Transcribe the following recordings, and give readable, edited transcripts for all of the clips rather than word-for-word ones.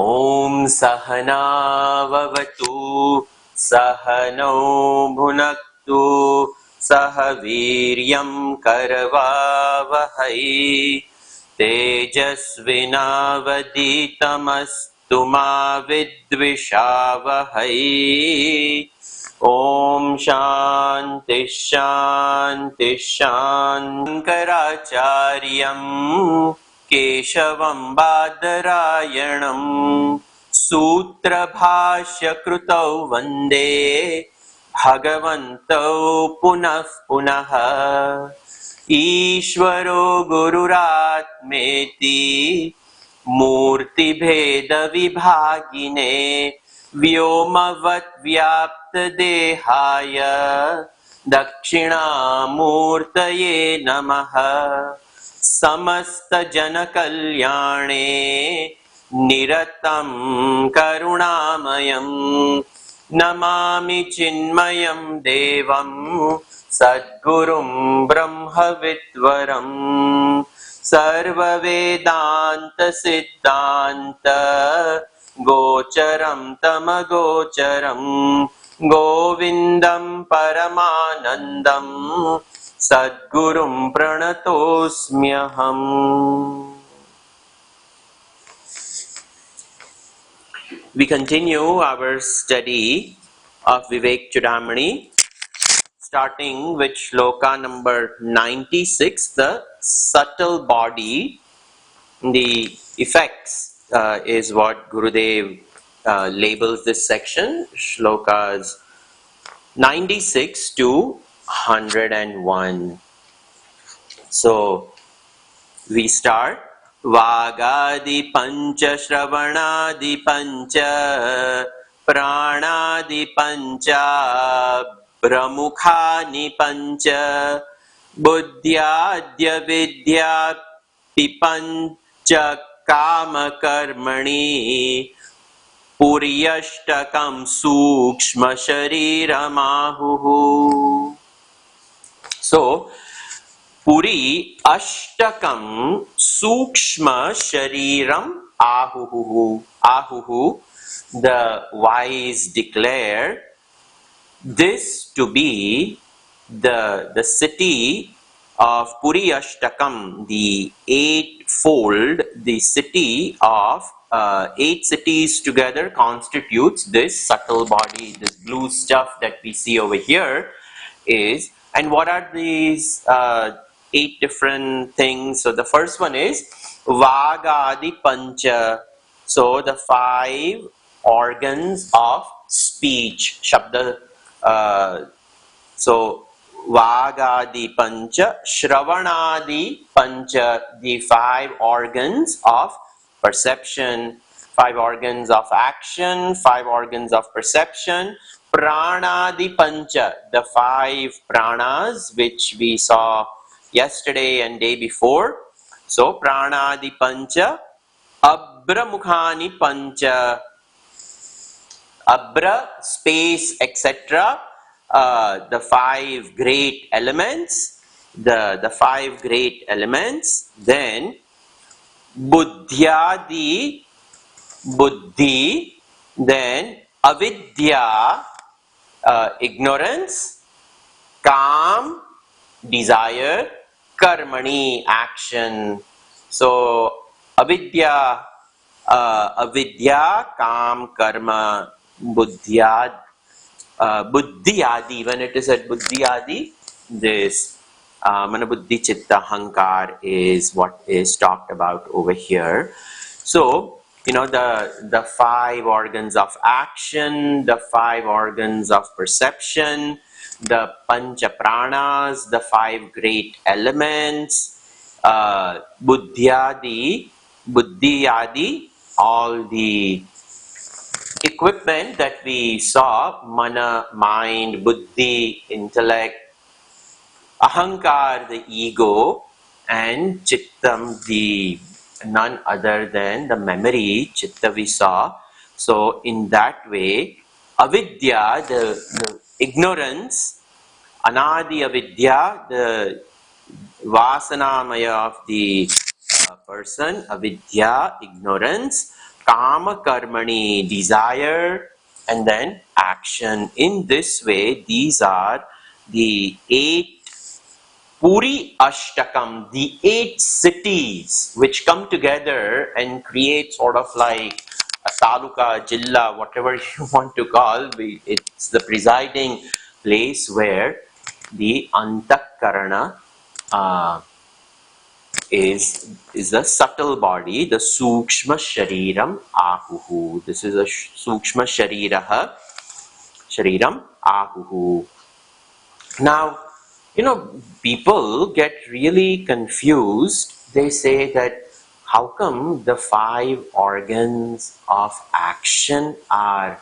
Om Sahanavavatu Sahano Bhunaktu Sahaviryam Karavavahai Tejasvinavaditamastu ma vidvishavahai. Om Shanti Shanti Shankaracharyam Keshavam Badarayanam Sutra Bhashya Krutau Vande Bhagavantau Punah Punaha Ishvaro Gururatmeti Murti Bheda Vibhagine Vyomavat Vyapta Dehaya Dakshinamurtaye Namaha Samasta Janakalyane Niratam Karunamayam Namami Chinmayam Devam Sadgurum Brahmavitvaram Sarva Vedanta Siddhanta Gocharam Tamagocharam Govindam Paramanandam Sadgurum Pranatosmyaham. We continue our study of Vivekachudamani, starting with shloka number 96, the subtle body. The effects is what Gurudev labels this section, shlokas 96 to 101. So we start. Vagadi pancha shravanadi pancha pranadi pancha brahmukhani pancha buddhyadya vidya pipancha kama karmani puryashtakam sukshma shariramahuhu. So Puri Ashtakam Sukshma Shariram Ahuhu. Ahuhu, the wise declare this to be the city of Puri Ashtakam, the eightfold, the city of 8 cities together constitutes this subtle body, this blue stuff that we see over here is. And what are these 8 different things? So the first one is Vagadi Pancha. So the 5 organs of speech. Shabda. So Vagadi Pancha, Shravanadi Pancha, the 5 organs of perception, 5 organs of action, 5 organs of perception. Pranadi Pancha, the 5 pranas which we saw yesterday and day before. So Pranadi Pancha, Abra Mukhani Pancha, Abra, space, etc. The 5 great elements, the 5 great elements. Then Buddhyadi, Buddhi. Then Avidya, ignorance. Kam, desire. Karmani, action. So Avidya, Kam, Karma, Buddhyadi. When it is at Buddhyadi, this Manabuddhi Chitta Hankar is what is talked about over here. So, you know, the 5 organs of action, the 5 organs of perception, the Pancha Pranas, the 5 great elements, Buddhyadi, all the equipment that we saw, Mana, mind, Buddhi, intellect, Ahankar, the ego, and Chittam, the none other than the memory, Chitta we saw. So in that way, Avidya, the ignorance, Anadi Avidya, the Vasanamaya of the person, Avidya, ignorance, kama karmani, desire, and then action. In this way, these are the 8 Puri Ashtakam, the 8 cities which come together and create sort of like a taluka, jilla, whatever you want to call. It's the presiding place where the Antakarana is the subtle body, the Sukshma Shariram Ahuhu. This is a Sukshma Shariram Ahuhu. Now, people get really confused. They say that how come the 5 organs of action are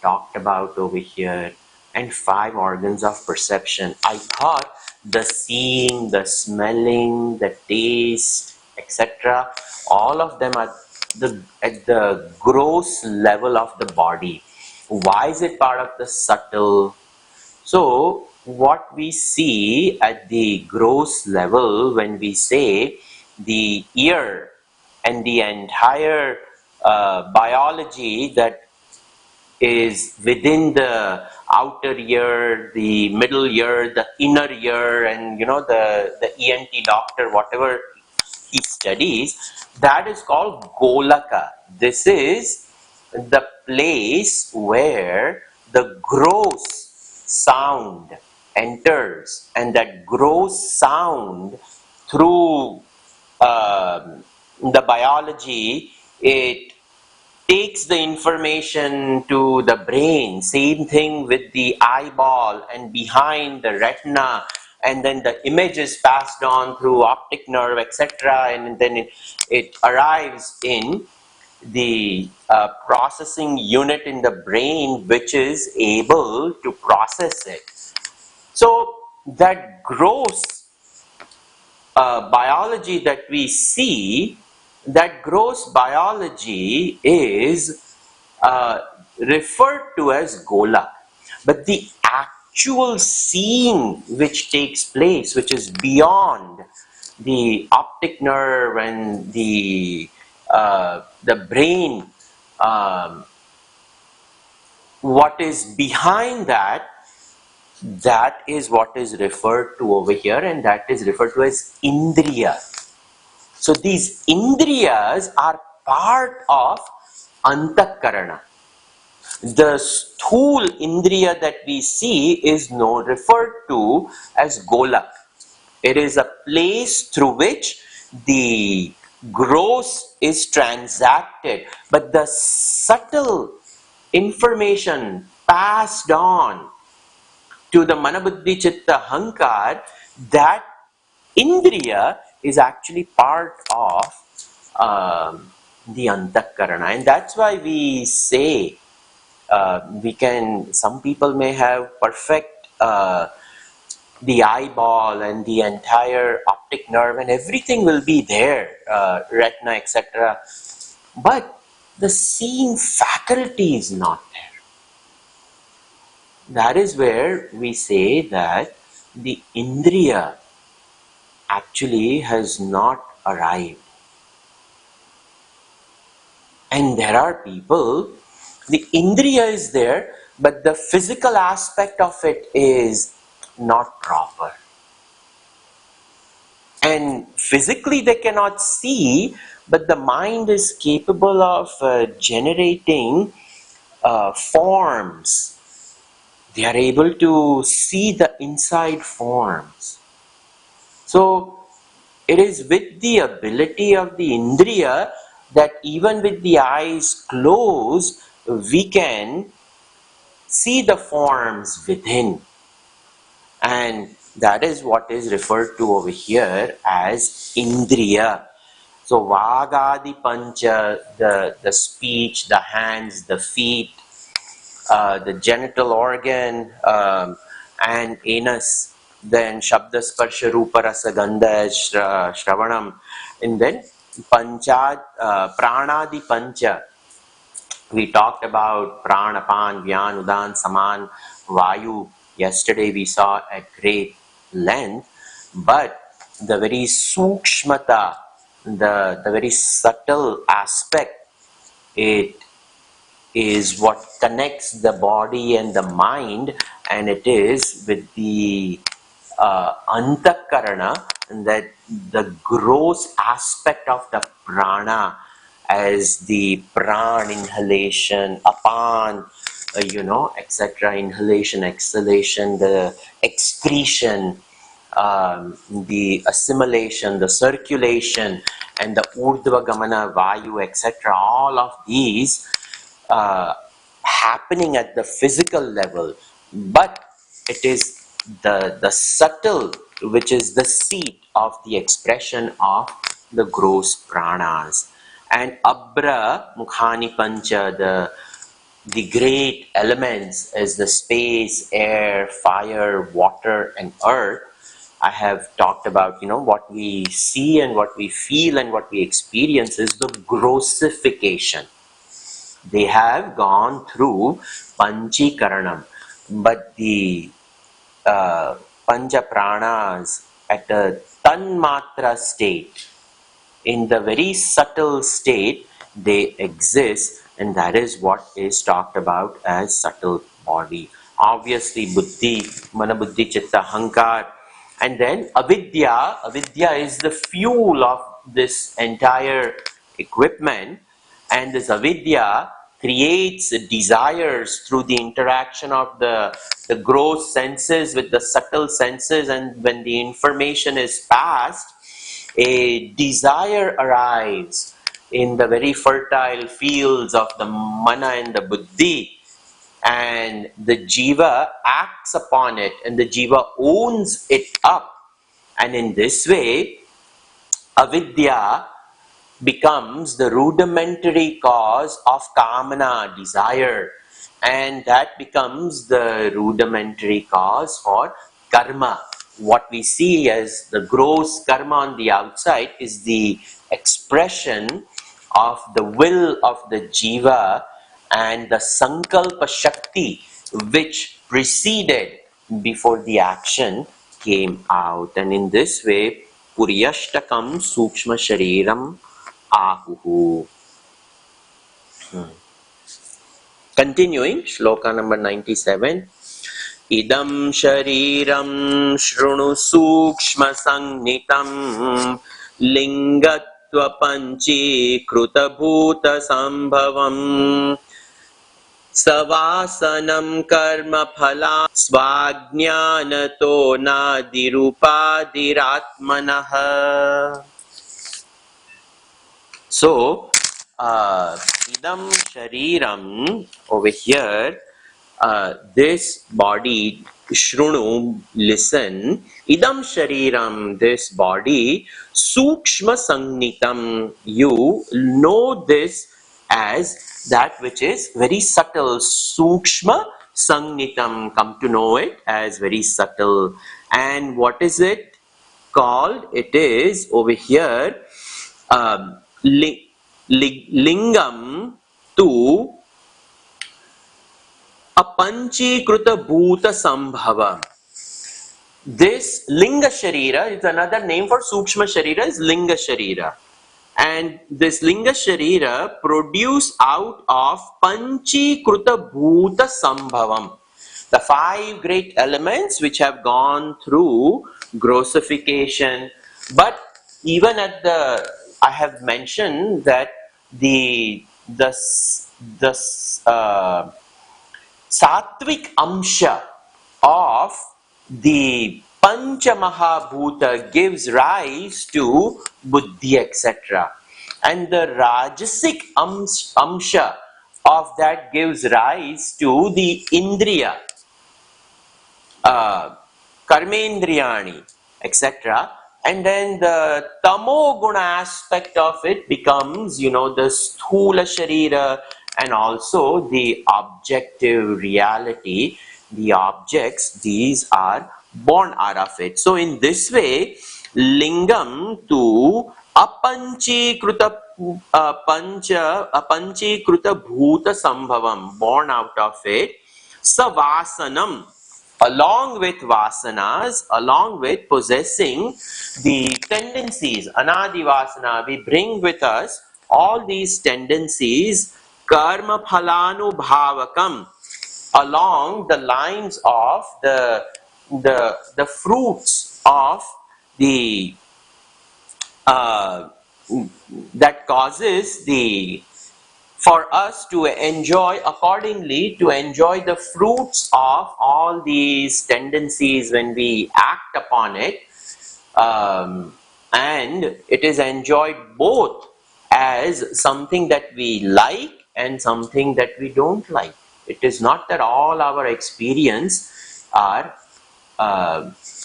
talked about over here and 5 organs of perception? I thought the seeing, the smelling, the taste, etc., all of them are at the gross level of the body. Why is it part of the subtle? So what we see at the gross level when we say the ear and the entire biology that is within the outer ear, the middle ear, the inner ear, and the ENT doctor, whatever he studies, that is called Golaka. This is the place where the gross sound enters, and that gross sound through the biology, it takes the information to the brain. Same thing with the eyeball and behind the retina, and then the image is passed on through optic nerve, etc., and then it arrives in the processing unit in the brain, which is able to process it. So that gross biology that we see, that gross biology is referred to as Gola. But the actual seeing which takes place, which is beyond the optic nerve and the brain, what is behind that, that is what is referred to over here, and that is referred to as Indriya. So these Indriyas are part of Antakarana. The sthul Indriya that we see is referred to as Golak. It is a place through which the gross is transacted, but the subtle information passed on to the Manabuddhi Chitta Hankar, that Indriya is actually part of the Antakarana. And that's why we say some people may have perfect the eyeball and the entire optic nerve and everything will be there, retina, etc. But the seeing faculty is not there. That is where we say that the Indriya actually has not arrived. And there are people, the Indriya is there, but the physical aspect of it is not proper. And physically they cannot see, but the mind is capable of generating forms. They are able to see the inside forms. So it is with the ability of the Indriya that even with the eyes closed, we can see the forms within. And that is what is referred to over here as Indriya. So Vagadi Pancha, the speech, the hands, the feet, the genital organ, and anus, then Shabda Sparsha Rupa Rasa Gandha, Shravanam, and then Pranadi Pancha. We talked about Prana, Pan, Vyan, Udan, Saman, Vayu. Yesterday we saw at great length, but the very sukshmata, the very subtle aspect It is what connects the body and the mind, and it is with the antakarana, and that the gross aspect of the prana as the pran, inhalation, apan, etc., inhalation, exhalation, the excretion, the assimilation, the circulation, and the urdhva gamana, vayu, etc., all of these uh, happening at the physical level, but it is the subtle, which is the seat of the expression of the gross pranas. And abra mukhani pancha, the great elements as the space, air, fire, water, and earth. I have talked about, what we see and what we feel and what we experience is the grossification. They have gone through Panchikaranam, but the Pancha Pranas at a Tanmatra state, in the very subtle state, they exist, and that is what is talked about as subtle body. Obviously, Buddhi, Manabuddhi, Chitta, Hankar, and then Avidya. Avidya is the fuel of this entire equipment, and this Avidya creates desires through the interaction of the gross senses with the subtle senses, and when the information is passed, a desire arrives in the very fertile fields of the mana and the buddhi, and the jiva acts upon it, and the jiva owns it up, and in this way avidya becomes the rudimentary cause of kamana, desire, and that becomes the rudimentary cause for karma. What we see as the gross karma on the outside is the expression of the will of the jiva and the sankalpa shakti which preceded before the action came out. And in this way, Puriyashtakam Sukshma Shariram Ahuhu. Continuing, shloka number 97. Idam shariram shrunu sukshma sangnitam lingatva panchi kruta bhuta sambhavam savasanam karma phala svajnanato nadirupadhiratmanah. So, idam shariram, over here, this body, shrunu, listen, idam shariram, this body, sukshma sangnitam, you know this as that which is very subtle. Sukshma sangnitam, come to know it as very subtle. And what is it called? It is over here lingam to apanchikruta bhuta sambhava. This linga sharira is another name for sukshma sharira, is linga sharira. And this linga sharira produced out of panchikruta bhuta sambhavam, the 5 great elements which have gone through grossification. But even at the, I have mentioned that the sattvic amsha of the pancha mahabhuta gives rise to buddhi, etc. And the rajasic amsha of that gives rise to the indriya, karmendriyani, etc. And then the tamo guna aspect of it becomes, the sthula sharira, and also the objective reality, the objects, these are born out of it. So in this way, lingam to apanchikruta bhuta sambhavam, born out of it, savasanam, along with vasanas, along with possessing the tendencies, anadi vasana, we bring with us all these tendencies karma phalanubhavakam, along the lines of the fruits of the that causes the for us to enjoy accordingly, to enjoy the fruits of all these tendencies when we act upon it. And it is enjoyed both as something that we like and something that we don't like. It is not that all our experience are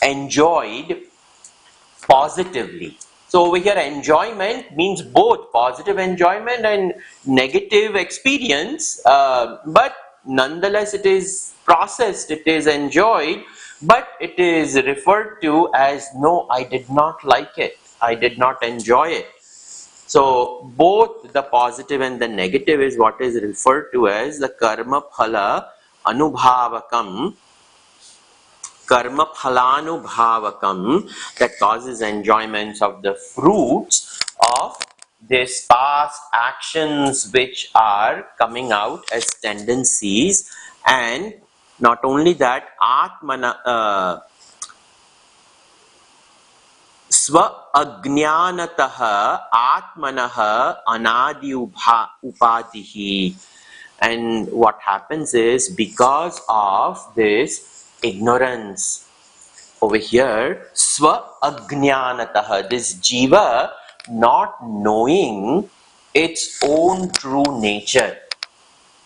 enjoyed positively. So over here, enjoyment means both positive enjoyment and negative experience, but nonetheless it is processed, it is enjoyed, but it is referred to as, no, I did not like it, I did not enjoy it. So both the positive and the negative is what is referred to as the karma phala anubhavakam, karma phalanubhavakam, that causes enjoyments of the fruits of this past actions which are coming out as tendencies. And not only that, atmana swa ajnanatah atmanah anadi upadihi. And what happens is, because of this ignorance, over here, swa ajnanatah, this jiva not knowing its own true nature,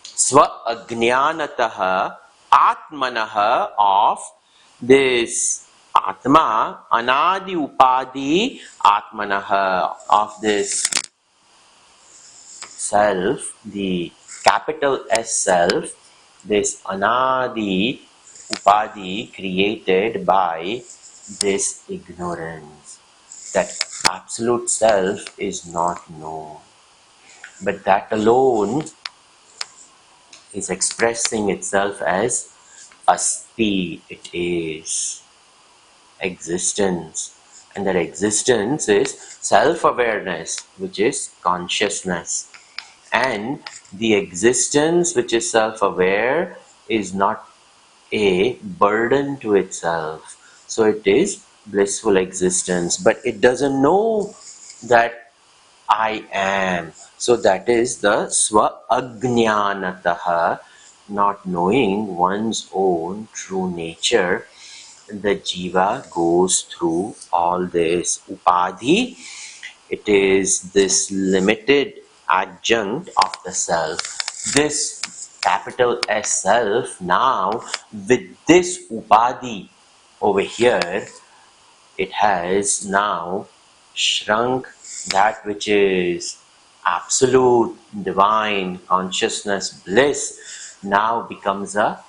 swa ajnanatah atmanah, of this atma, anadi upadi atmanah, of this self, the capital S self, this anadi upadi created by this ignorance, that absolute self is not known, but that alone is expressing itself as asti, it is existence, and that existence is self-awareness, which is consciousness. And the existence which is self-aware is not a burden to itself. So it is blissful existence, but it doesn't know that I am. So that is the swa ajnanatah, not knowing one's own true nature. The jiva goes through all this upadhi. It is this limited adjunct of the self, this capital S self. Now with this upadhi over here, it has now shrunk that which is absolute divine consciousness bliss, now becomes a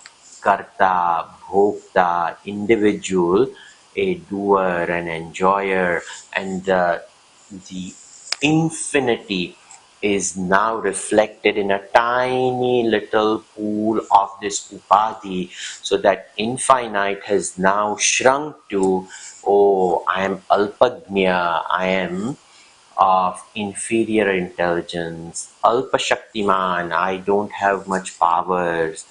karta, bhokta, individual, a doer, an enjoyer, and the infinity is now reflected in a tiny little pool of this upadhi. So that infinite has now shrunk to, oh, I am alpagnya, I am of inferior intelligence, alpashaktiman, I don't have much powers,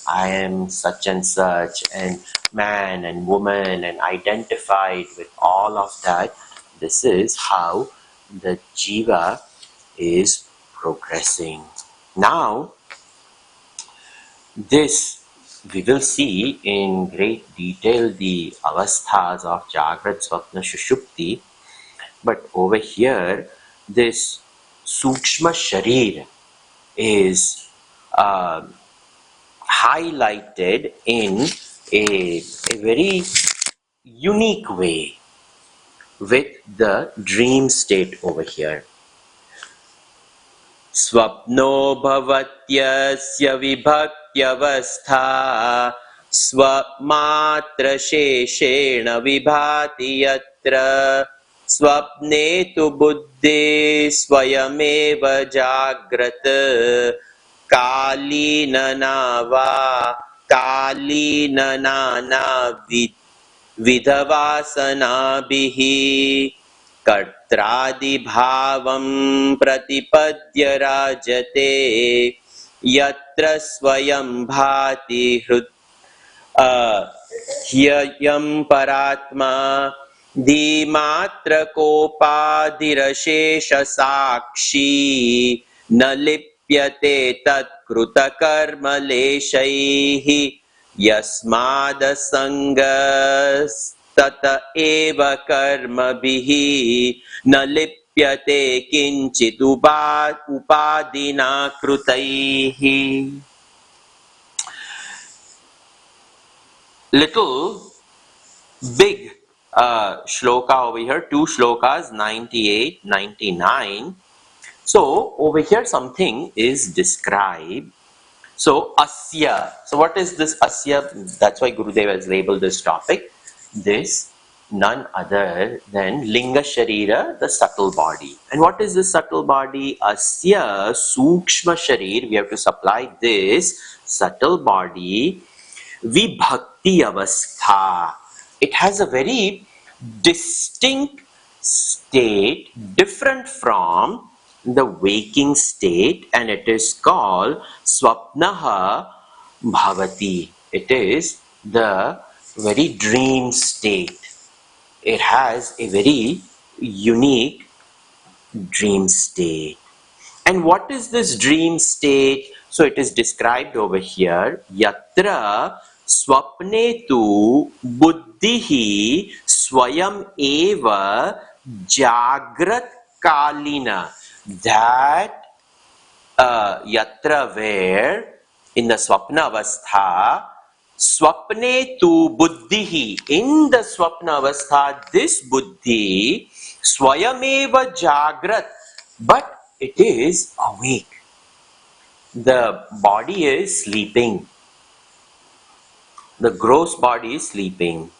I am such and such, and man and woman, and identified with all of that. This is how the jiva is progressing. Now, this we will see in great detail the avasthas of Jagrat, Swapna, Shushupti, but over here, this Sukshma Sharir is highlighted in a very unique way with the dream state over here. Swapno bhavatyasya vibhaktyavastha swamatra sheshena vibhati yatra swapne tu buddhi swayameva jagrat kalina nava kalina nana vidhavasanabihi कर्त्रादिभावं प्रतिपद्य राजते yatra swayam bhati ह्ययं paratma धीमात्र कोपाधिरशेष साक्षी न लिप्यते तत्कृतकर्मलेशैः यस्मादसङ्गस्तत एव कर्मभिः न लिप्यते किञ्चित् उपाधिना कृतैः. Little big shloka over here, two shlokas, 98, 99. So over here something is described. So asya. So what is this asya? That's why Gurudev has labeled this topic. This none other than linga sharira, the subtle body. And what is this subtle body? Asya sukshma sharir. We have to supply this subtle body vibhakti avastha. It has a very distinct state, different from the waking state, and it is called swapnaha bhavati. It is the very dream state. It has a very unique dream state. And what is this dream state? So it is described over here. Yatra swapne tu buddhihi swayam eva jagrat kalina. That yatra where in the swapna avastha, swapne tu buddhihi, in the swapna avastha, this buddhi swayameva jagrat, but it is awake. The body is sleeping. The gross body is sleeping,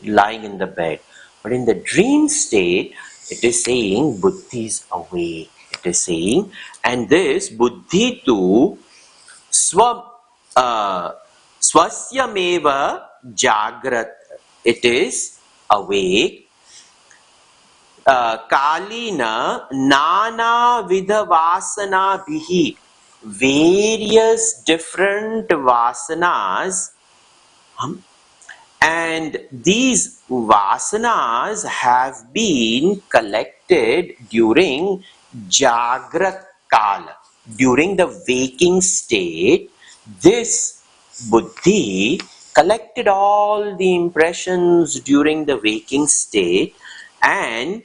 lying in the bed. But in the dream state, it is saying buddhi is awake. It is saying, and this buddhi tu swasyameva jagrat. It is awake. Kalina nana vidha vasana bihi. Various different vasanas, and these vasanas have been collected during jagrat kala, during the waking state. This buddhi collected all the impressions during the waking state, and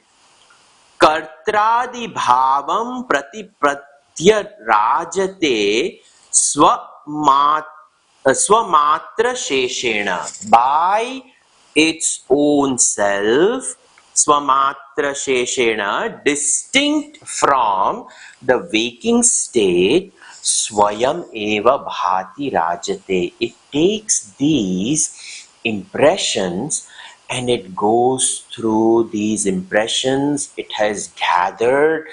कर्त्रादि भावम प्रतिपत्य राजते स्वमात्र शेषेण. By its own self, swamatra sheshena, distinct from the waking state, swayam eva bhati rajate. It takes these impressions and it goes through these impressions it has gathered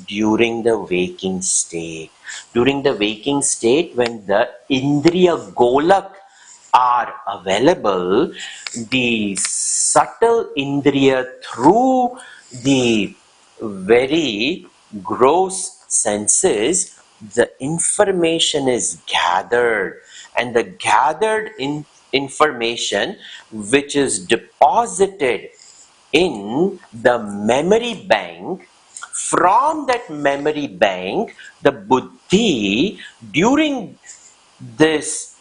during the waking state. During the waking state, when the indriya golak are available, the subtle indriya through the very gross senses, the information is gathered, and the gathered information which is deposited in the memory bank, from that memory bank the buddhi during this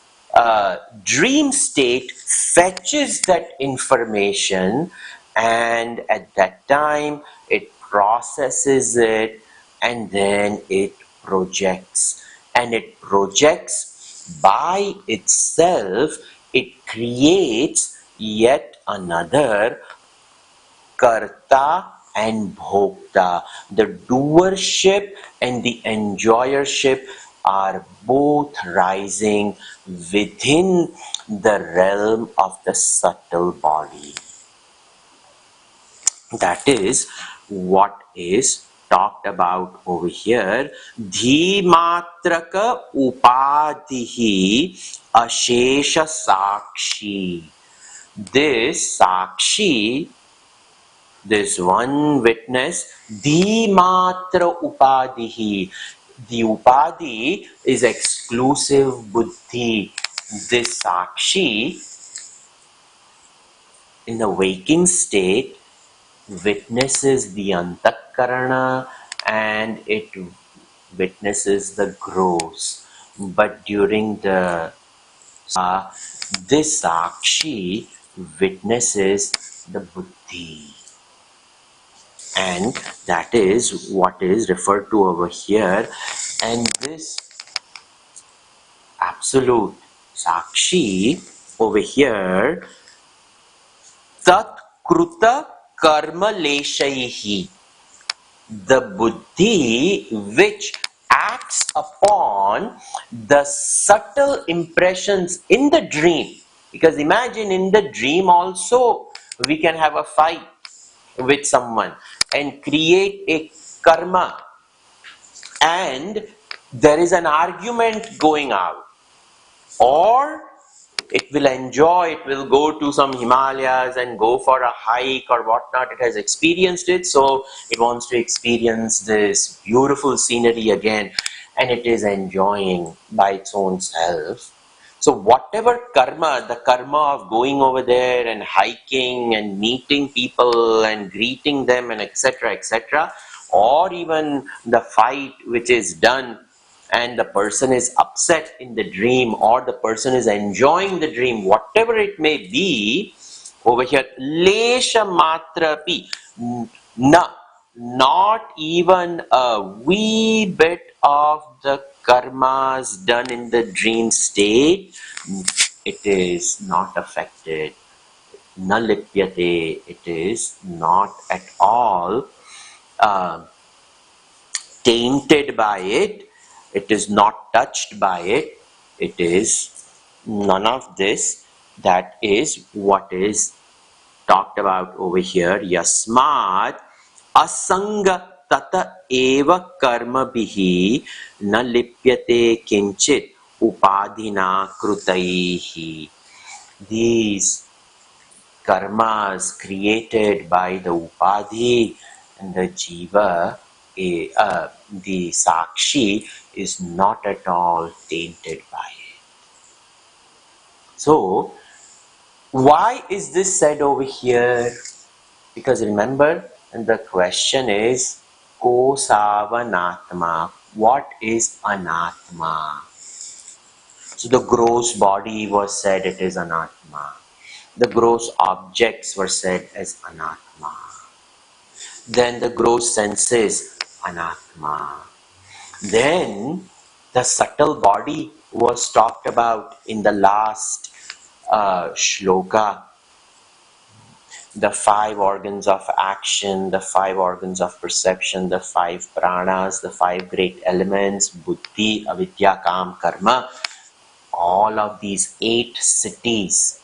dream state fetches that information, and at that time it processes it, and then it projects, and it projects by itself. It creates yet another karta and bhokta. The doership and the enjoyership are both rising within the realm of the subtle body. That is what is talked about over here. Dhimatraka upadhihi ashesha sakshi. This sakshi, this one witness, dhimatra upadhihi, The upadhi is exclusive buddhi. This sakshi, in the waking state, witnesses the antakarana and it witnesses the gross. But during the this sakshi witnesses the buddhi. And that is what is referred to over here. And this absolute sakshi over here, tat kruta karma leshaihi, the buddhi which acts upon the subtle impressions in the dream. Because imagine, in the dream also we can have a fight with someone and create a karma, and there is an argument going out, or it will enjoy, it will go to some Himalayas and go for a hike or whatnot. It has experienced it, so it wants to experience this beautiful scenery again, and it is enjoying by its own self. So whatever karma, the karma of going over there and hiking and meeting people and greeting them and etc., etc., or even the fight which is done and the person is upset in the dream, or the person is enjoying the dream, whatever it may be, over here, lesha matrapi, not even a wee bit of the karmas done in the dream state, it is not affected. Na lipyate, it is not at all tainted by it. It is not touched by it. It is none of this. That is what is talked about over here. Yasmat asanga tata eva karma bihi na lipyate kinchit upadhina krutaihi. These karmas created by the upadhi and the jiva, the sakshi, is not at all tainted by it. So, why is this said over here? Because remember, and the question is, ko savanatma, what is anatma? So the gross body was said it is anatma. The gross objects were said as anatma. Then the gross senses, anatma. Then the subtle body was talked about in the last shloka. The 5 organs of action, the 5 organs of perception, the 5 pranas, the 5 great elements, buddhi, avidya, kam, karma, all of these 8 cities,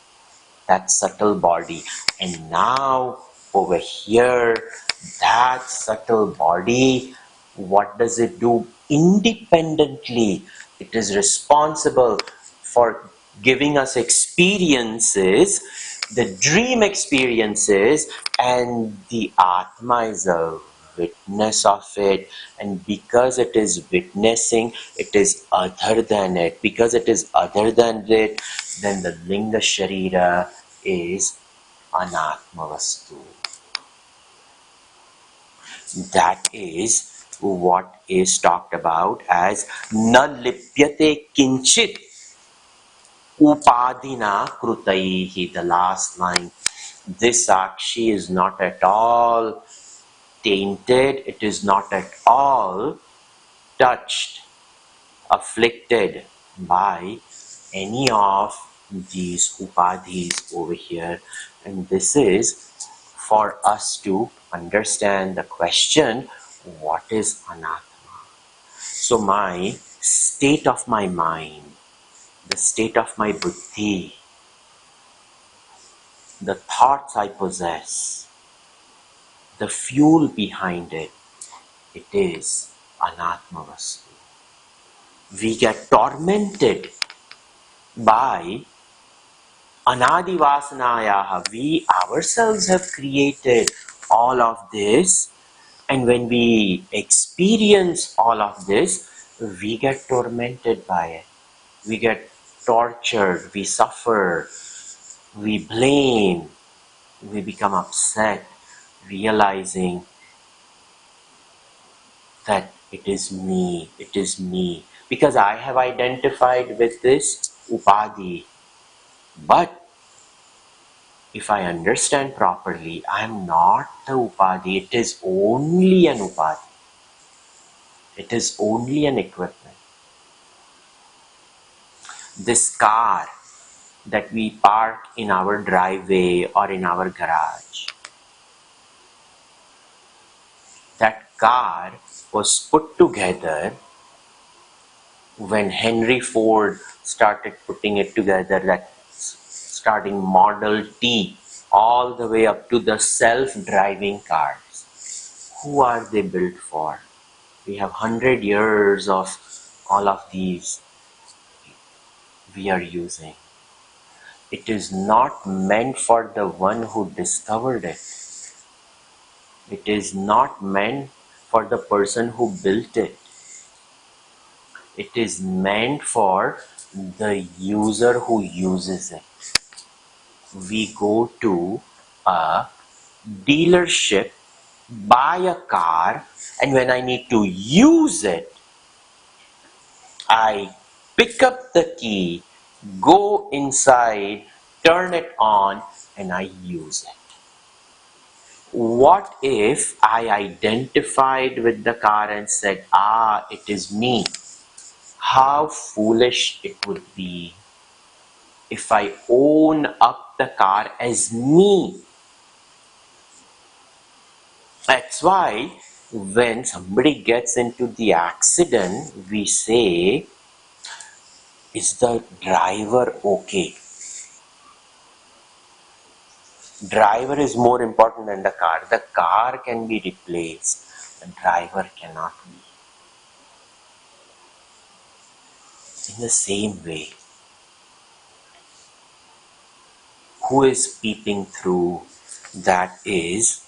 that subtle body. And now over here, that subtle body, what does it do? Independently, it is responsible for giving us experiences, the dream experiences, and the Atma is a witness of it. And because it is witnessing, it is other than it. Because it is other than it, then the Linga Sharira is Anatma Vastu. That is what is talked about as Na lipyate kinchit upadhina krutaihi, the last line. This sakshi is not at all tainted, it is not at all touched, afflicted by any of these upadhis over here. And this is for us to understand the question, what is anatma? So my state of my mind, the state of my buddhi, the thoughts I possess, the fuel behind it, it is anatma vastu. We get tormented by anadi vasanayaha. We ourselves have created all of this, and when we experience all of this, we get tormented by it. We get tortured, we suffer, we blame, we become upset, realizing that it is me, because I have identified with this upadhi. But if I understand properly, I am not the upadhi, it is only an upadhi. It is only an equipment. This car that we park in our driveway or in our garage, that car was put together when Henry Ford started putting it together, that starting Model T all the way up to the self-driving cars. Who are they built for? We have 100 years of all of these we are using. It is not meant for the one who discovered it. It is not meant for the person who built it. It is meant for the user who uses it. We go to a dealership, buy a car, and when I need to use it, I pick up the key, go inside, turn it on, and I use it. What if I identified with the car and said, it is me? How foolish it would be if I own up the car as me. That's why when somebody gets into the accident, we say, is the driver okay? Driver is more important than the car. The car can be replaced. The driver cannot be. In the same way, who is peeping through? That is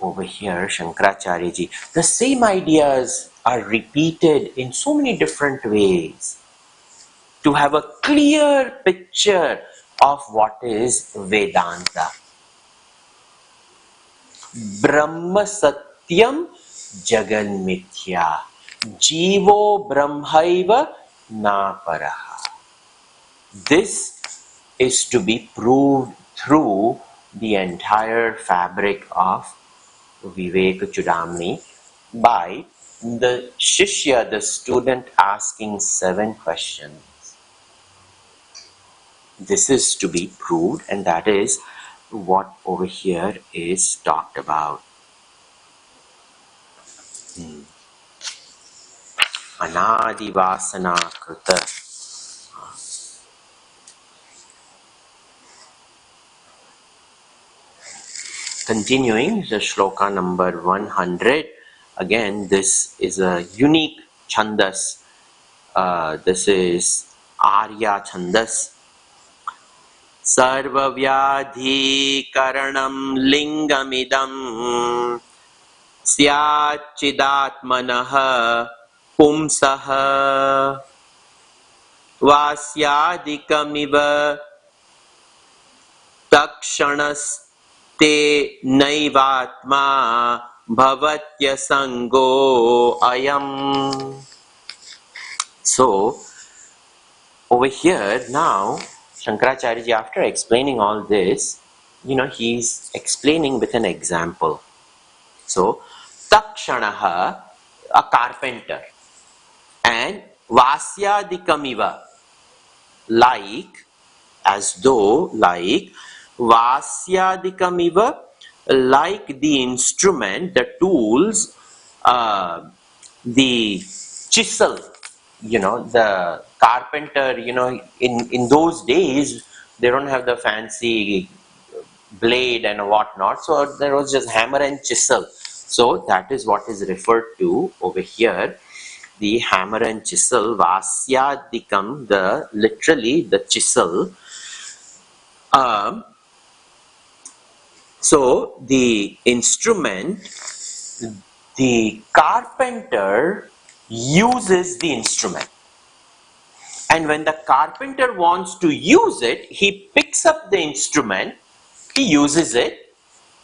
over here Shankaracharya ji. The same ideas are repeated in so many different ways to have a clear picture of what is Vedanta. Brahma Satyam Jagan Mithya. Jivo Brahmaiva Na Paraha. This is to be proved through the entire fabric of Vivekachudamani by the Shishya, the student, asking 7 questions. This is to be proved, and that is what over here is talked about. Anadivasana Krita. Continuing the shloka number 100. Again, this is a unique chandas. This is Arya chandas. Sarvavyadhikaranam lingamidam syachidatmanaha pumsaha vasyadikamiva takshanaste naivatma bhavatya sango ayam. So, over here now, Shankaracharya ji, after explaining all this, he's explaining with an example. So, takshanaha, a carpenter, and vasyadikamiva, like, as though, like, vasyadikamiva, like the instrument, the tools, the chisel, the carpenter, in those days, they don't have the fancy blade and whatnot, so there was just hammer and chisel. So that is what is referred to over here, the hammer and chisel, vasyadikam, literally the chisel. So the instrument, the carpenter uses the instrument. And when the carpenter wants to use it, he picks up the instrument, he uses it,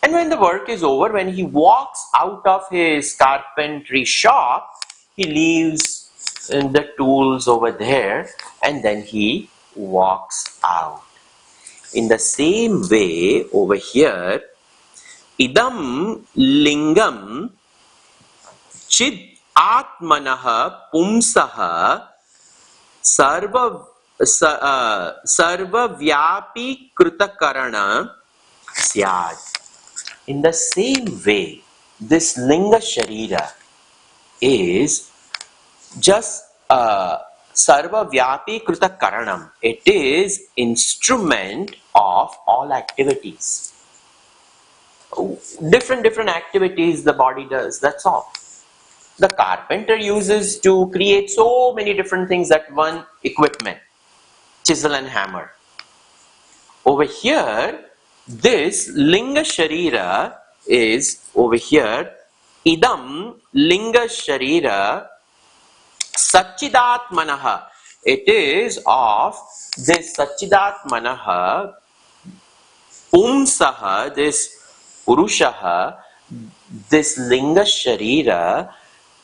and when the work is over, when he walks out of his carpentry shop, he leaves the tools over there and then he walks out. In the same way, over here, idam lingam chid atmanaha pumsaha sarvavyapi krutakarana syad. In the same way, this linga sharira is just sarvavyapi krutakaranam. It is instrument of all activities. Different activities the body does, that's all. The carpenter uses to create so many different things at one equipment, chisel and hammer. Over here, this linga sharira is over here, idam linga sharira sachidatmanaha. It is of this sachidatmanaha pumsaha, this purushaha, this linga sharira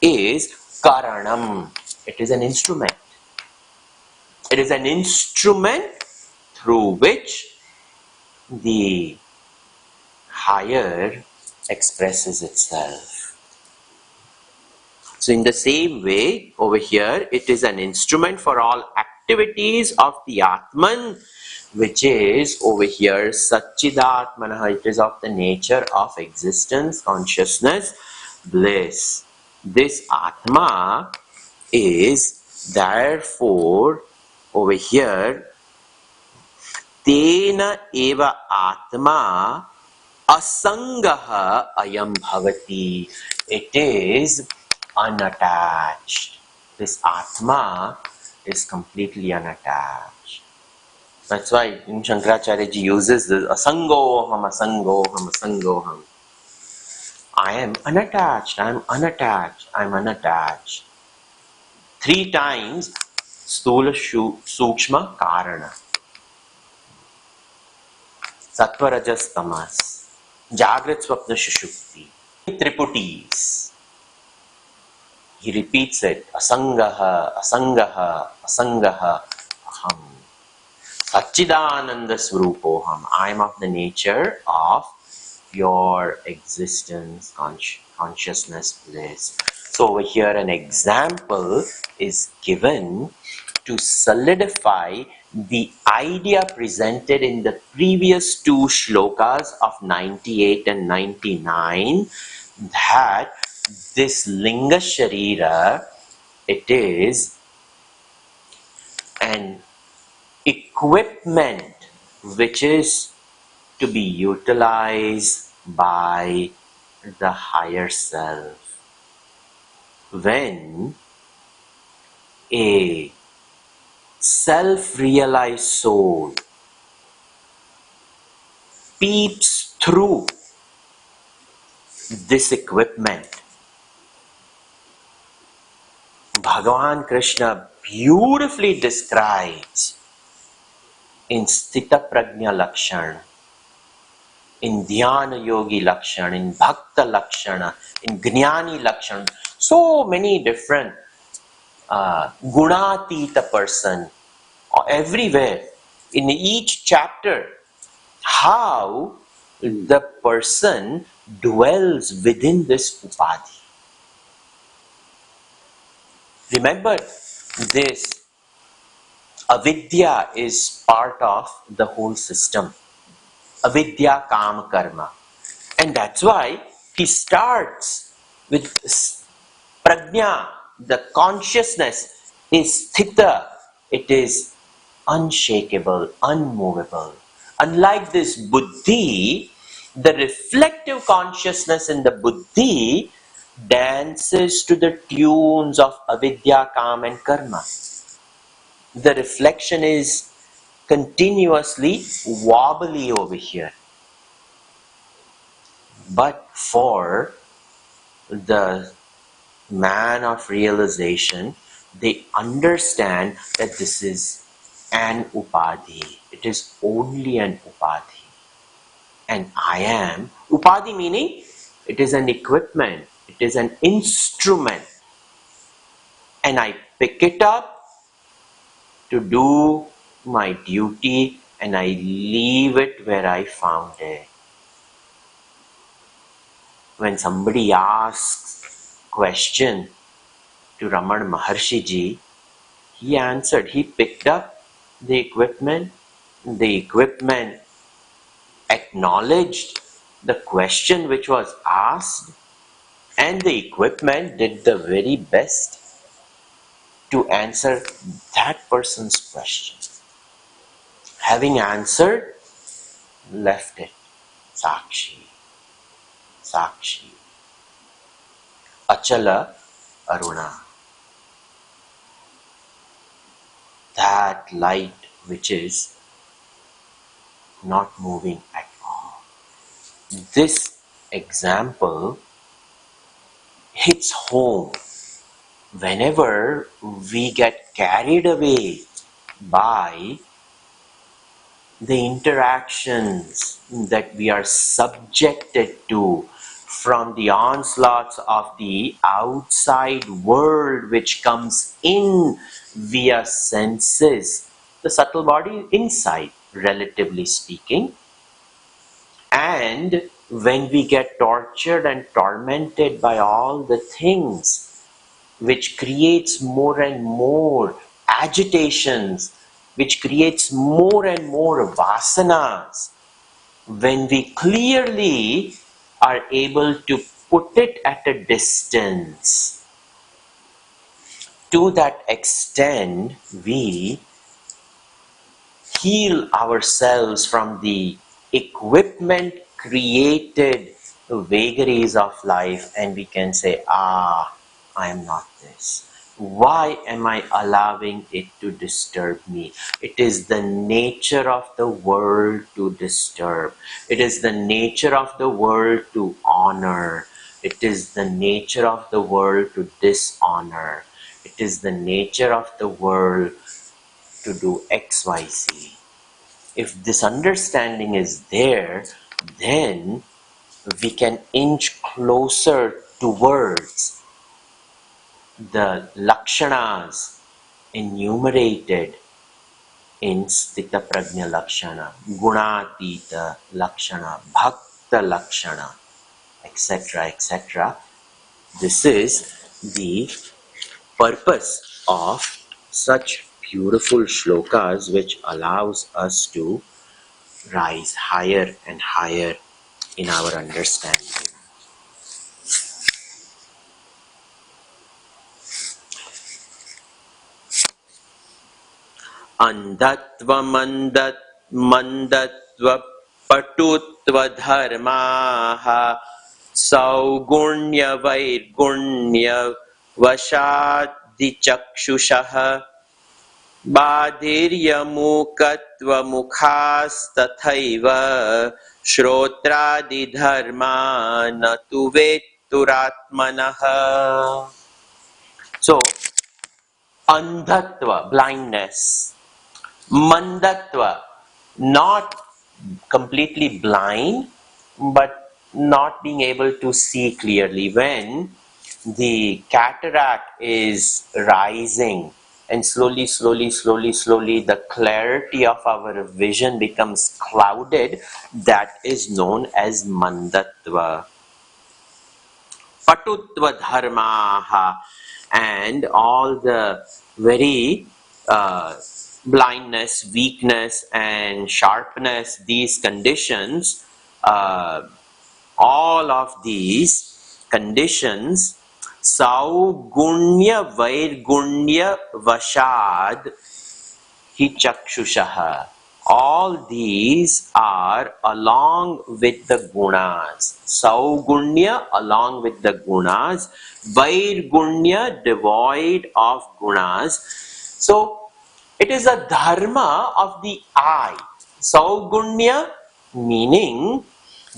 is karanam. It is an instrument. It is an instrument through which the higher expresses itself. So in the same way, over here, it is an instrument for all activities of the Atman, which is over here Satchidatmanaha. It is of the nature of existence, consciousness, bliss. This Atma is therefore over here Tena eva Atma asangaha ayam bhavati. It is unattached. This Atma is completely unattached. That's why Shankaracharya ji uses this asangoham, asangoham, asangoham. I am unattached, I am unattached, I am unattached. 3 times Stula Sukshma Karana. Sattva Rajas Tamas. Jagrat Swapna Shushukti. Triputis. He repeats it. Asangaha, asangaha, asangaha, aham. Satchidananda Swarupoham. I am of the nature of pure existence, consciousness, bliss. So over here an example is given to solidify the idea presented in the previous 2 shlokas of 98 and 99, that this linga sharira, it is an equipment which is to be utilized by the higher self. When a self-realized soul peeps through this equipment, Bhagavan Krishna beautifully describes in Sthita Prajna Lakshana, in Dhyana Yogi Lakshana, in Bhakta Lakshana, in Gnani Lakshana, so many different Gunatita person, everywhere, in each chapter, how the person dwells within this upadhi. Remember, this avidya is part of the whole system. Avidya Kama Karma. And that's why he starts with prajna. The consciousness is sthita. It is unshakable, unmovable. Unlike this buddhi, the reflective consciousness in the buddhi dances to the tunes of avidya, kama and karma. The reflection is continuously wobbly over here. But for the man of realization, they understand that this is an upadhi. It is only an upadhi. And I am, upadhi meaning it is an equipment, it is an instrument. And I pick it up to do my duty and I leave it where I found it. When somebody asks question to Raman Maharshi ji, he answered, he picked up the equipment acknowledged the question which was asked, and the equipment did the very best to answer that person's question. Having answered, left it. Sakshi. Sakshi. Achala Aruna. That light which is not moving at all. This example hits home whenever we get carried away by the interactions that we are subjected to from the onslaughts of the outside world which comes in via senses, the subtle body inside, relatively speaking. And when we get tortured and tormented by all the things which creates more and more agitations, which creates more and more vasanas, when we clearly are able to put it at a distance, to that extent we heal ourselves from the equipment created vagaries of life, and we can say, I am not this. Why am I allowing it to disturb me? It is the nature of the world to disturb. It is the nature of the world to honor. It is the nature of the world to dishonor. It is the nature of the world to do XYZ. If this understanding is there, then we can inch closer towards the lakshanas enumerated in Sthita Prajna Lakshana, Gunatita Lakshana, Bhakta Lakshana, etc., etc. This is the purpose of such beautiful shlokas, which allows us to rise higher and higher in our understanding. Andhatva mandatva patutva dharmaha saugunya vairgunya vashadhi chakshushaha Badhiryamukatva mukhastathaiva shrotradi dharma natu vetturatmanaha. So, andhatva, blindness. Mandatva, not completely blind, but not being able to see clearly. When the cataract is rising, and slowly, the clarity of our vision becomes clouded, that is known as mandatva. Patutva dharmaha, and all the very blindness, weakness, and sharpness, these conditions, all of these conditions, saugunya vairgunya vashad hichakshushaha. All these are along with the gunas. Saugunya along with the gunas. Vairgunya devoid of gunas. So, it is a dharma of the eye. Saugunya meaning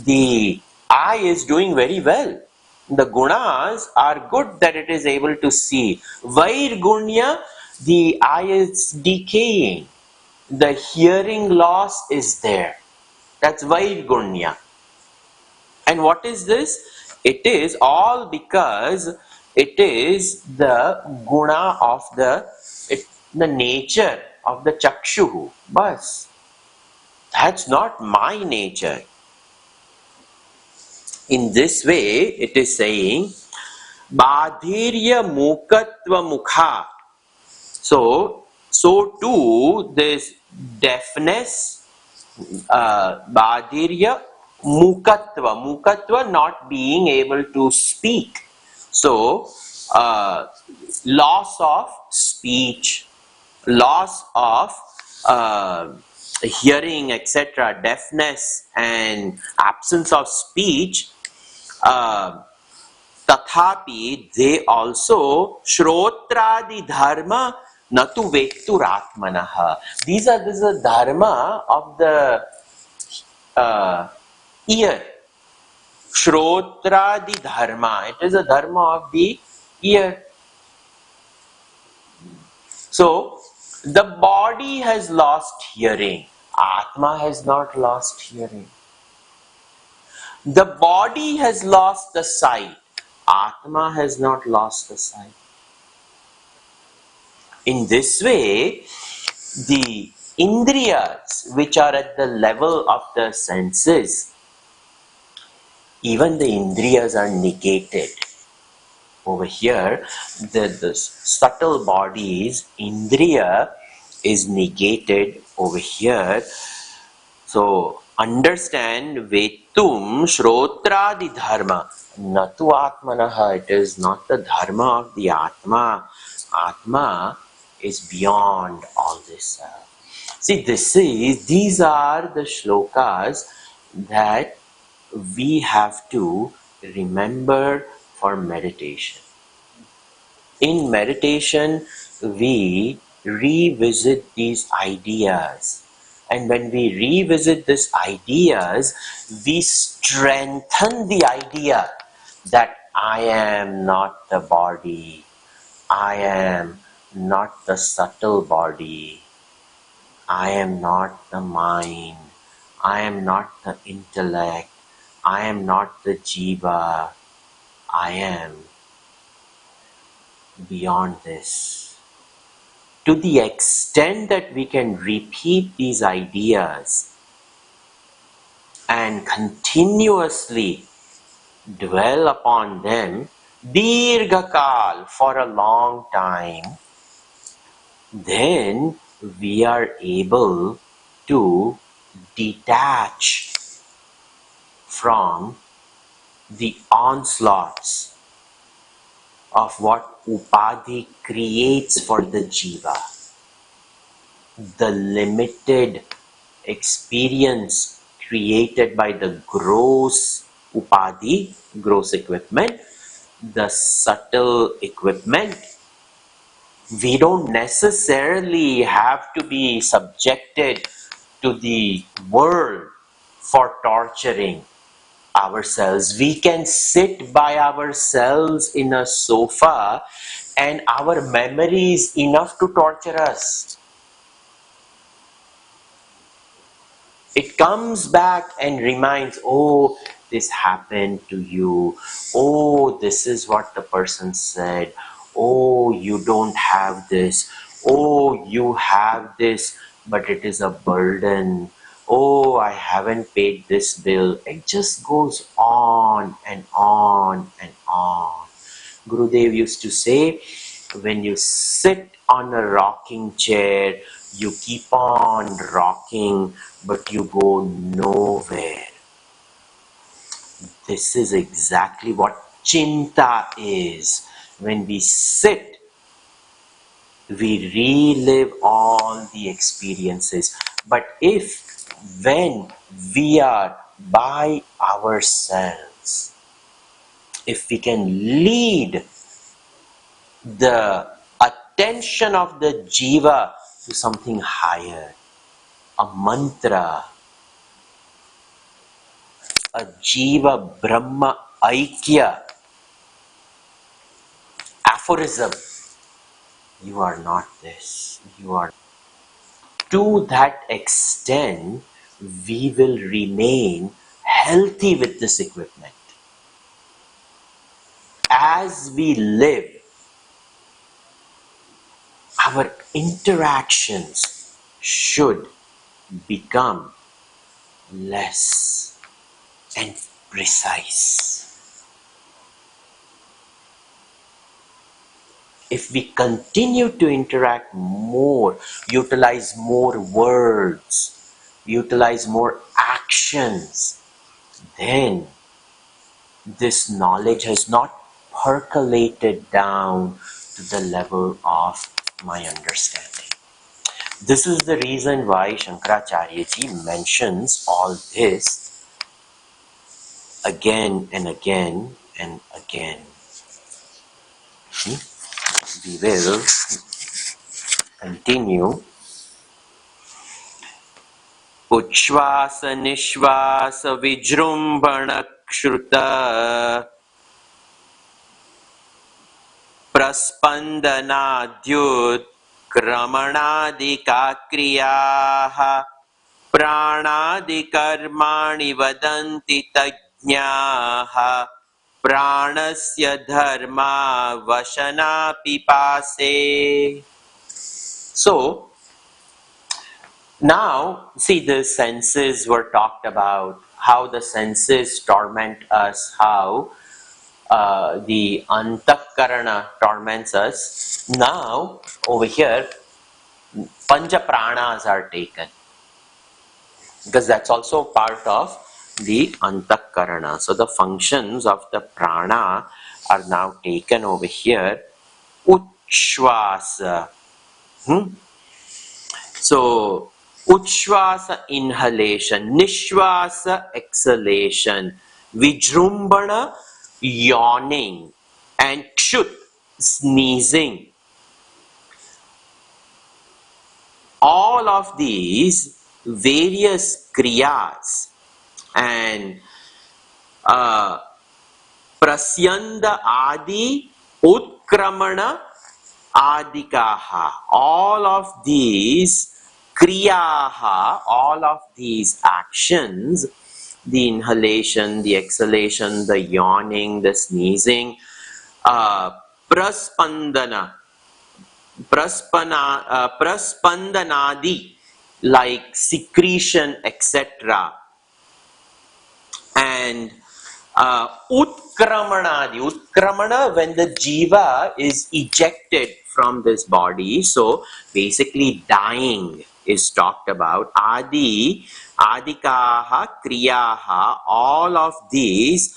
the eye is doing very well. The gunas are good that it is able to see. Vairgunya, the eye is decaying. The hearing loss is there. That's Vairgunya. And what is this? It is all because it is the guna of the nature of the chakshuhu. Bas. That's not my nature. In this way, it is saying, Badhirya mukatva mukha. So too, this deafness, Badhirya mukatva, not being able to speak. So, loss of speech, loss of hearing, etc., deafness and absence of speech, tathapi, they also shrotradi dharma natu vetturatmanaha. This is a dharma of the ear. Shrotradi dharma. It is a dharma of the ear. So, the body has lost hearing. Atma has not lost hearing. The body has lost the sight. Atma has not lost the sight. In this way, the indriyas, which are at the level of the senses, even the indriyas are negated. Over here, the subtle body's indriya is negated over here. So, understand Vetum Shrotradi Dharma. Natu Atmanaha. It is not the dharma of the Atma. Atma is beyond all this. See, these are the shlokas that we have to remember for meditation. In meditation, we revisit these ideas. And when we revisit these ideas, we strengthen the idea that I am not the body, I am not the subtle body, I am not the mind, I am not the intellect, I am not the jiva, I am beyond this. To the extent that we can repeat these ideas and continuously dwell upon them, dirghakal, for a long time, then we are able to detach from the onslaughts of what upadhi creates for the jiva. The limited experience created by the gross upadhi, gross equipment, the subtle equipment. We don't necessarily have to be subjected to the world for torturing ourselves. We can sit by ourselves in a sofa and our memory is enough to torture us. It comes back and reminds, oh, this happened to you. Oh, this is what the person said. Oh, you don't have this. Oh, you have this, but it is a burden. Oh, I haven't paid this bill. It just goes on and on and on. Gurudev used to say, when you sit on a rocking chair, you keep on rocking, but you go nowhere. This is exactly what chinta is. When we sit, we relive all the experiences. But when we are by ourselves, if we can lead the attention of the jiva to something higher, a mantra, a jiva brahma aikya, aphorism. You are not this. You are. To that extent, we will remain healthy with this equipment. As we live, our interactions should become less and precise. If we continue to interact more, utilize more words, utilize more actions, then this knowledge has not percolated down to the level of my understanding. This is the reason why Shankaracharya ji mentions all this again and again and again. We will continue. Uchvasa nishvasa vijrumbana kshruta प्रस्पन्दनाद्युत् क्रमणादिका क्रियाः प्राणादिकर्माणि वदन्ति तज्ञाः प्राणस्य धर्मा वशना पिपासे. So now see, the senses were talked about, how the senses torment us, how the antakarana torments us. Now over here pancha pranas are taken, because that's also part of the antakarana. So the functions of the prana are now taken over here. Uchvasa. So uchvasa inhalation, nishvasa exhalation, vijrumbana yawning, and kshut sneezing. All of these various kriyas and prasyanda adi utkramana adikaha, all of these kriyaha, all of these actions, the inhalation, the exhalation, the yawning, the sneezing, praspandanadi, like secretion, etc. And utkramana, when the jiva is ejected from this body, so basically dying is talked about. Adikaha, kriyaha, all of these,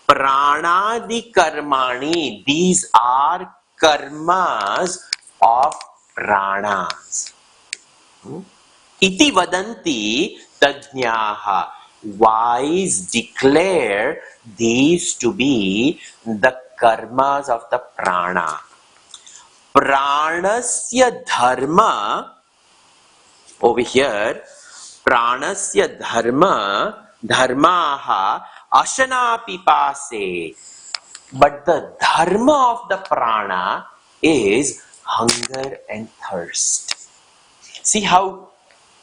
pranadi karmani, these are karmas of pranas. Iti vadanti tajnaha, wise declare these to be the karmas of the prana. Pranasya dharma, over here, pranasya dharmaha ashana pipase, but the dharma of the prana is hunger and thirst. See how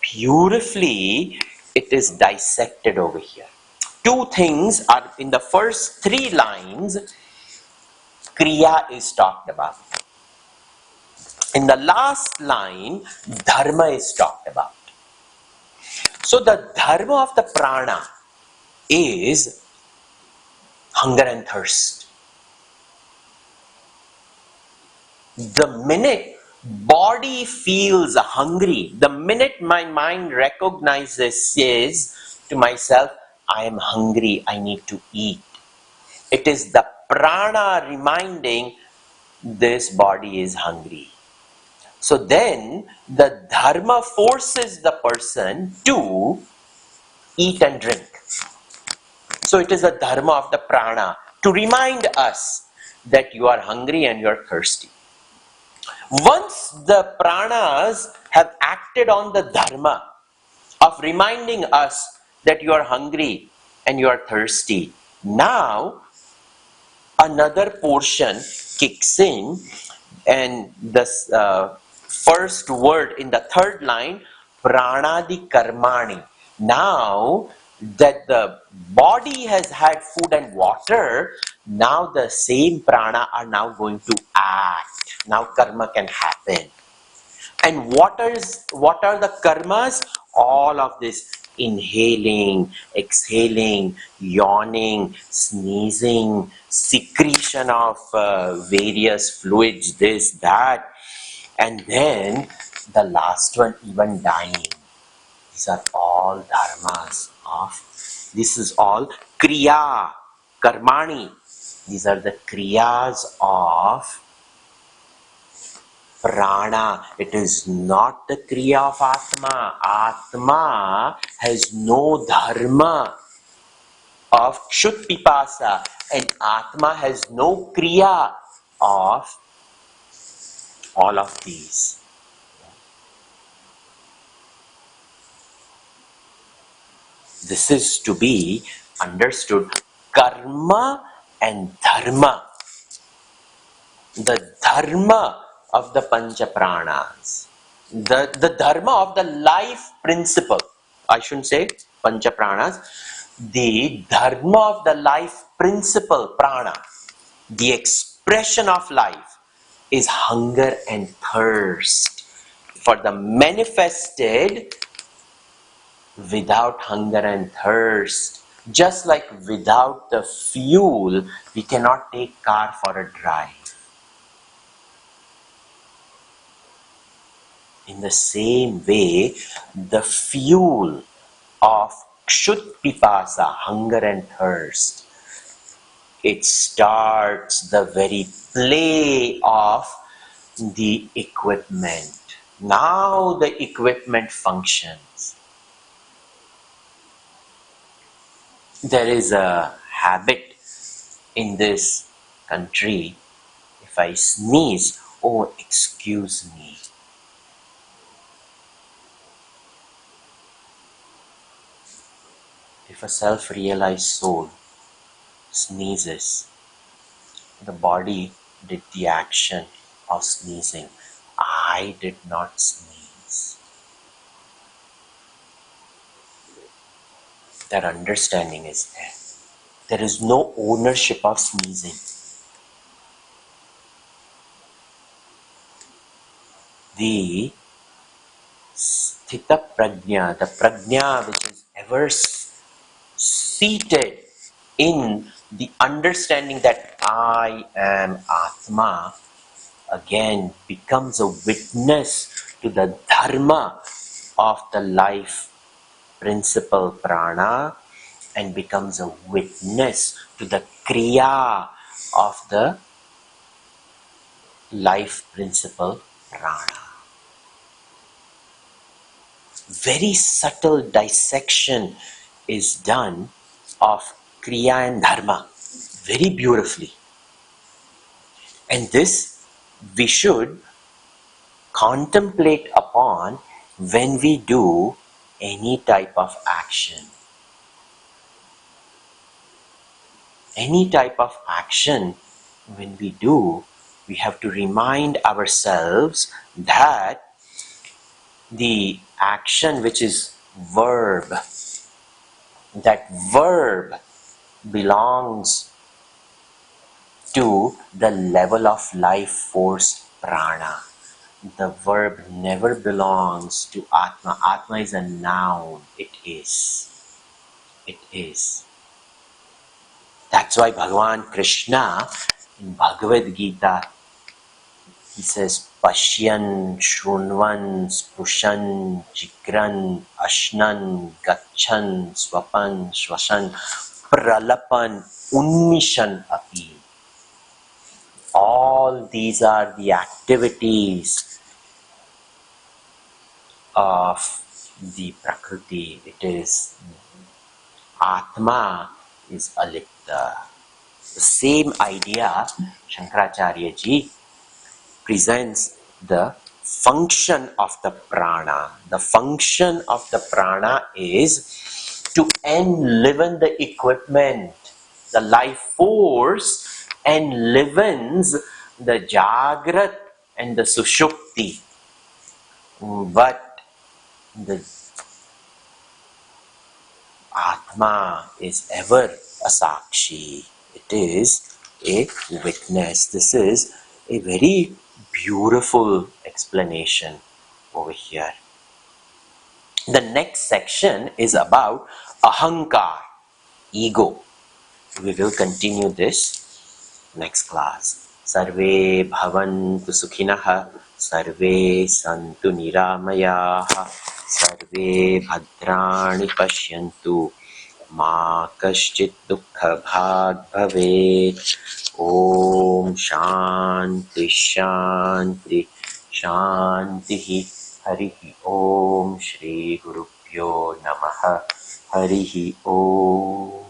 beautifully it is dissected over here. Two things are in the first three lines. Kriya is talked about. In the last line, dharma is talked about. So the dharma of the prana is hunger and thirst. The minute body feels hungry, the minute my mind recognizes, says to myself, I am hungry, I need to eat. It is the prana reminding this body is hungry. So then the dharma forces the person to eat and drink. So it is the dharma of the prana to remind us that you are hungry and you are thirsty. Once the pranas have acted on the dharma of reminding us that you are hungry and you are thirsty, now another portion kicks in, and the first word in the third line, pranadi karmani. Now that the body has had food and water, now the same prana are now going to act. Now karma can happen. And what are the karmas? All of this: inhaling, exhaling, yawning, sneezing, secretion of various fluids, this, that, and then the last one, even dying. These are all dharmas of, this is all kriya, karmani. These are the kriyas of prana. It is not the kriya of atma. Atma has no dharma of kshut pipasa, and atma has no kriya of all of these. This is to be understood. Karma and dharma. The dharma of the pancha pranas. The dharma of the life principle. I shouldn't say pancha pranas. The dharma of the life principle, prana. The expression of life is hunger and thirst. For the manifested, without hunger and thirst, just like without the fuel, we cannot take car for a drive. In the same way, the fuel of kshut pipasa, hunger and thirst, it starts the very play of the equipment. Now the equipment functions. There is a habit in this country: if I sneeze, oh, excuse me. If a self-realized soul sneezes, the body did the action of sneezing. I did not sneeze. That understanding is there. There is no ownership of sneezing. The sthita prajna, the prajna which is ever seated in the understanding that I am Atma, again becomes a witness to the dharma of the life principle prana, and becomes a witness to the kriya of the life principle prana. Very subtle dissection is done of kriya and dharma, very beautifully. And this we should contemplate upon when we do any type of action. Any type of action, when we do, we have to remind ourselves that the action which is verb, that verb belongs to the level of life force prana. The verb never belongs to Atma. Atma is a noun. It is. It is. That's why Bhagavan Krishna in Bhagavad Gita, he says, Pashyan, Shrunvan, Spushan, Chikran, Ashnan, Gachan, Swapan, Swashan, Pralapan, Unmishan Api. All these are the activities of the Prakriti. It is Atma is Alikta. The same idea, Shankaracharya ji presents the function of the prana. The function of the prana is to enliven the equipment, the life force, enlivens the Jagrat and the Sushupti. But the Atma is ever a Sakshi. It is a witness. This is a very beautiful explanation over here. The next section is about Ahankar, ego. We will continue this next class. Sarve bhavantu sukhinah, sarve santu niramayah, sarve bhadrani pashyantu, ma kaschit dukkha bhag bhavet. Om Shanti Shanti Shanti. Harihi Om Shri Gurubhyo Namaha. Harihi Om.